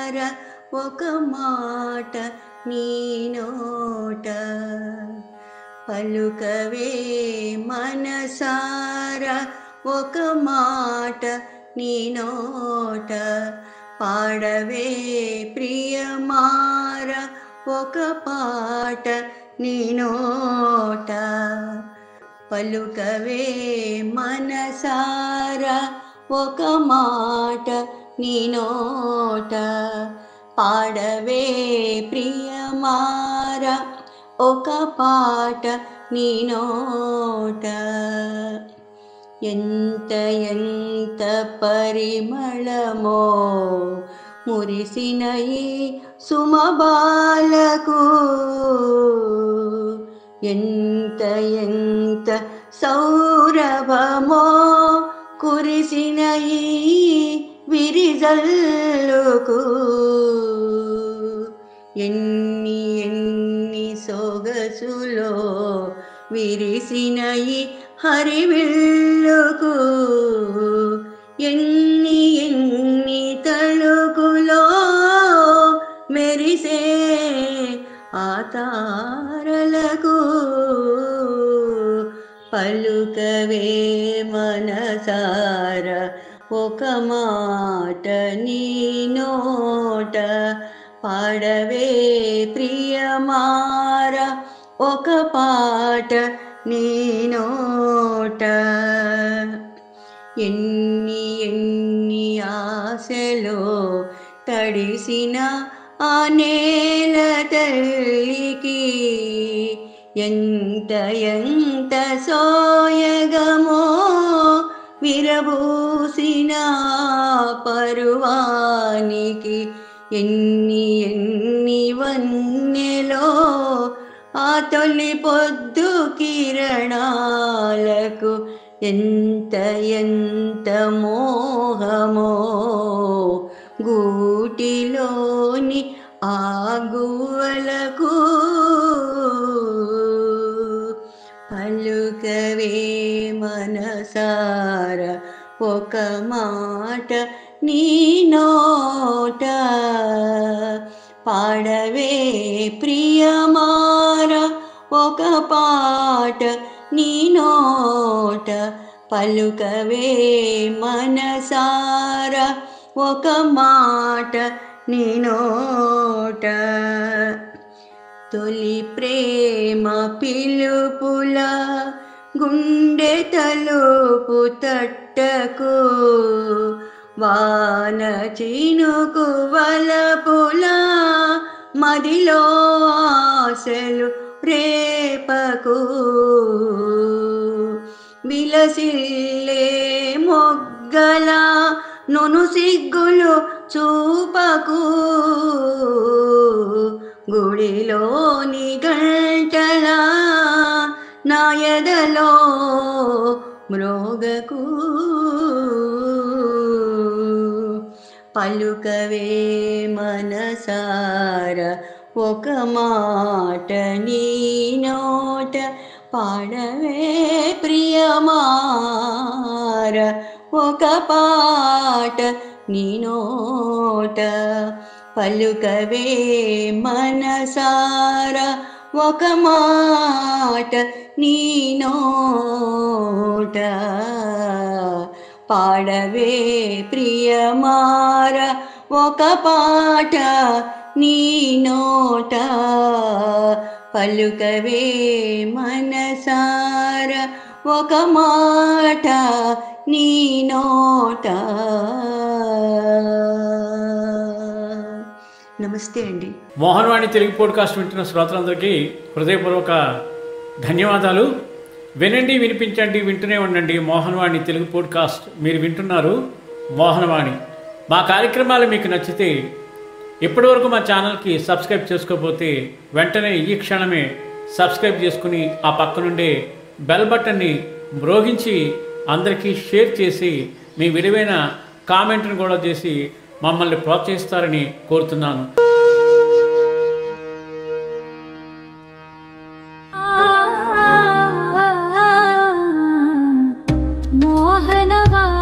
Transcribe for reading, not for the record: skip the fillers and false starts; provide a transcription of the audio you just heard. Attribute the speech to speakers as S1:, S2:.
S1: ఒక మాట నీ నోట పలుకవే మనసారా ఒక మాట నీ నోట పాడవే ప్రియమార ఒక పాట నీ నోట పలుకవే మనసారా ఒక మాట నీ నోట పాడవే ప్రియమార ఒక పాట నీ నోట ఎంత ఎంత పరిమళమో మురిసిన ఈ సుమబాలకు ఎంత ఎంత సౌరభమో కురిసిన ఈ విరిజల్లుకు ఎన్ని ఎన్ని సొగసులో విరిసిన ఈ హరివిల్లుకు ఎన్ని ఎన్ని తళుకులో మెరిసే ఆ తారలకు పలుకవే మనసార ఒక మాట నీ నోట పాడవే ప్రియమార ఒక పాట నీ నోట ఎన్ని ఎన్ని ఆశలో తడిసిన ఆ నేల తల్లికి ఎంత ఎంత సోయగమో విరబూసిన పరువానికి ఎన్ని ఎన్ని వన్నెలో ఆ తొలి పొద్దు కిరణాలకు ఎంత ఎంత మోహమో గూటిలోని ఆ గువ్వలకు పలుకవే మనసార ఒక మాట నీ నోట పాడవే ప్రియమార ఒక పాట నీ నోట పలుకవే మనసార ఒక మాట నీ నోట తొలి ప్రేమ పిలుపుల గుండె తలుపు తట్టకు వాన చినుకు వలపుల మదిలో ఆశలు రేపకు విలసిల్లే మొగ్గల నును సిగ్గులు చూపకు గుడిలోని గంటల నాయదలో మ్రోగకు పలుకవే మనసార ఒక మాట నీ నోట పాడవే ప్రియమార ఒక పాట నీ నోట పలుకవే మనసార ఒక మాట నీ నోట పాడవే ప్రియమార ఒక పాట నీ నోట పలుకవే మనసార ఒక మాట నీ నోట. నమస్తే అండి.
S2: మోహనవాణి తెలుగు పోడ్కాస్ట్ వింటున్న శ్రోతలందరికీ హృదయపూర్వక ధన్యవాదాలు. వినండి, వినిపించండి, వింటూనే ఉండండి మోహనవాణి తెలుగు పోడ్కాస్ట్. మీరు వింటున్నారు మోహనవాణి. మా కార్యక్రమాలు మీకు నచ్చితే ఇప్పటివరకు మా ఛానల్కి సబ్స్క్రైబ్ చేసుకోకపోతే వెంటనే ఈ క్షణమే సబ్స్క్రైబ్ చేసుకుని ఆ పక్కనుండే బెల్ బటన్ని మ్రోగించి అందరికీ షేర్ చేసి మీ విలువైన కామెంట్ను కూడా చేసి మమ్మల్ని ప్రోత్సహిస్తారని కోరుతున్నాను.
S3: మోహనవాణి.